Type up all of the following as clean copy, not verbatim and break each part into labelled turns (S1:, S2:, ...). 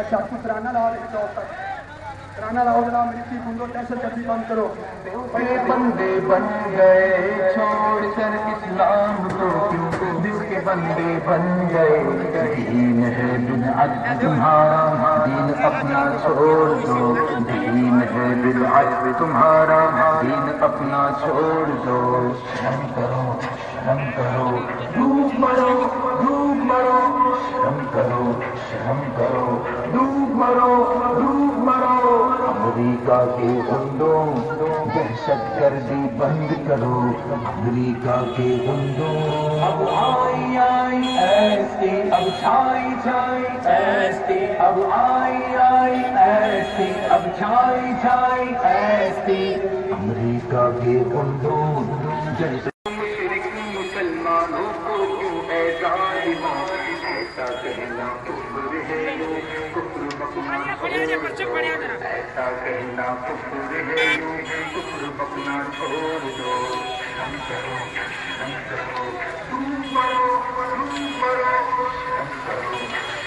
S1: चाकू तराना लाओ, तराना लाओ जरा, मेरी चीख सुनो, दहशत गर्दी बंद करो।
S2: बंदे बन गए छोड़ कर इस्लाम को, दिल के बंदे बन गए। दीन है बिदअत तुम्हारा, दीन अपना छोड़ दो। दीन है बिदअत तुम्हारा, दीन अपना छोड़ दो। शर्म करो, शर्म करो, डूब मरो, डूब मरो। शर्म करो, शर्म करो, डूब मरो, डूब मरो। अमेरिका के गुंडों दहशत गर्दी बंद करो। अमेरिका के गुंडों अब आई आई ऐसी, अब छाई छाई ऐसी, अब आई आई ऐसी, अब छाई छाई ऐसी। अमेरिका के गुंडों जैसे मुसलमानों को क्यों है जालिमा, ऐसा कहना कुफ्र है, कुफ्र बकना ऐसा कहना कुफ्र है, कुफ्र बकना छोड़ दो। शर्म करो, शर्म करो, डूब मरो, डूब मरो। शर्म करो,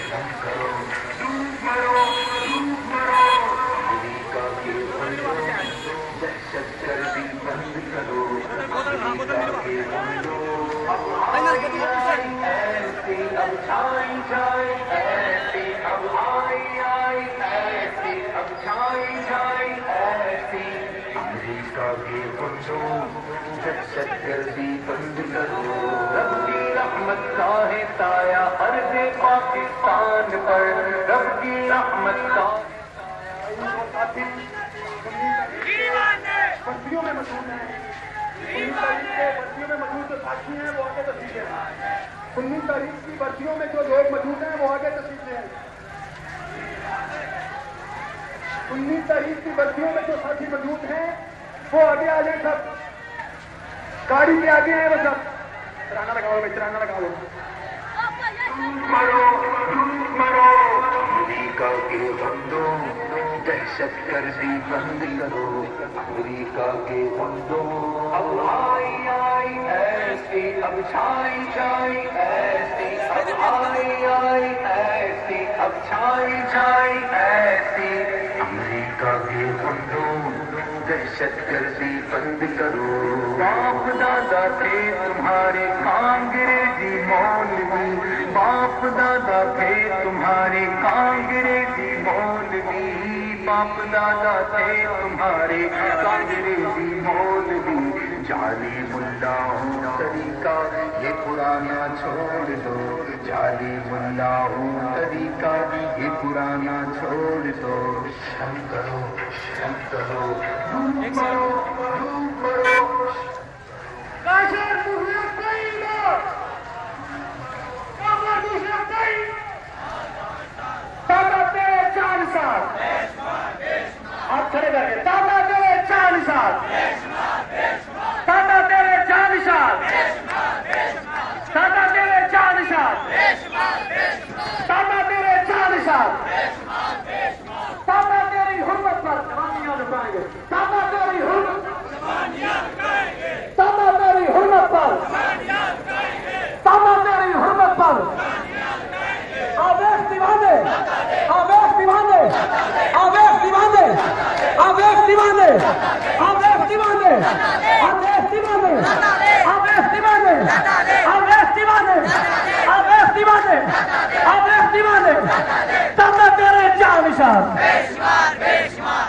S2: शर्म करो, डूब मरो, डूब मरो। अमेरिका के गुंडों दहशत गर्दी बंद करो। अमेरिका के गुंडों अब आई आई ऐसी, अब छाई छाई ऐसी, अब आई आई ऐसी, अब छाई छाई ऐसी। अमेरिका के गुंडों दहशत गर्दी बंद करो। रब की रहमत का है साया अर्ज़ पाकिस्तान पर, रब की रहमत का
S1: बस्तियों में मौजूद हैं, 19 तारीख के बस्तियों में मौजूद जो साथी हैं वो आगे तस्वीर हैं। 19 तारीख की बस्तियों में जो लोग मौजूद हैं वो आगे तस्वीर हैं। 19 तारीख की बस्तियों में जो साथी मौजूद हैं वो आगे आ जाए। सब गाड़ी के आगे हैं वो सब। तराना लगाओ भाई, तराना लगा लो।
S2: मरो, मरो। अमेरिका के गुंडों दहशत गर्दी बंद करो। अमेरिका के गुंडों अब आई आई ऐसी, अब छाई छाई ऐसी, अब आई आई ऐसी, अब छाई छाई ऐसी। अमेरिका के गुंडों दहशत गर्दी बंद करो। बाप दादा थे तुम्हारे कांग्रेसी मौलवी, बाप दादा थे तुम्हारे कांग्रेसी मौलवी, बाप दादा थे तुम्हारे कांग्रेसी मौलवी। जाली मुल्लाओं तरीका ये पुराना छोड़ दो। जाली मुल्लाओं तरीका ये पुराना छोड़ दो। शर्म करो, शर्म करो, डूब मरो, डूब मरो।
S1: काशिर दूसरे कई लोग, काफिर दूसरे कई, दादा तेरे 4 साल, हाथ खड़े करके, दादा तेरे 4 साल, दादा तेरे 4 साल, दादा तेरे 4 साल, दादा तेरे 4 साल, दादा तेरी हुर्मत पर जवानियां लुटाएंगे, दादा तेरी हुर्मत, दादा तेरी हुर्मत पर, दादा तेरी हुर्मत पर। आवेश दीवाने, आवेश दीवाने, आवेश दीवाने, आवेश दीवाने, आवेश दीवाने, आवेश दीवाने, आवेश दीवाने, आवेश दीवाने, आवेश दीवाने, आवेश दीवाने। दादा तेरे 4 निशान,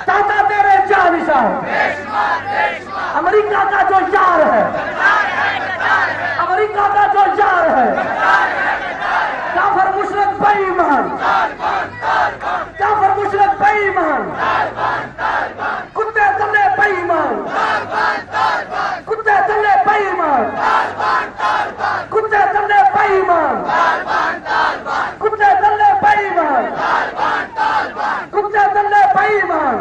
S1: दादा तेरे 4 निशान। अमेरिका का जो यार है, अमेरिका का जो यार है, काफिर मुशरिक बेईमान, काफिर मुशरिक बेईमान, कुत्ते तले बेईमान, कुत्ते तले बेईमान, कुत्ते तले बेईमान, कुत्ते तले बेईमान, कुत्ते तले बेईमान।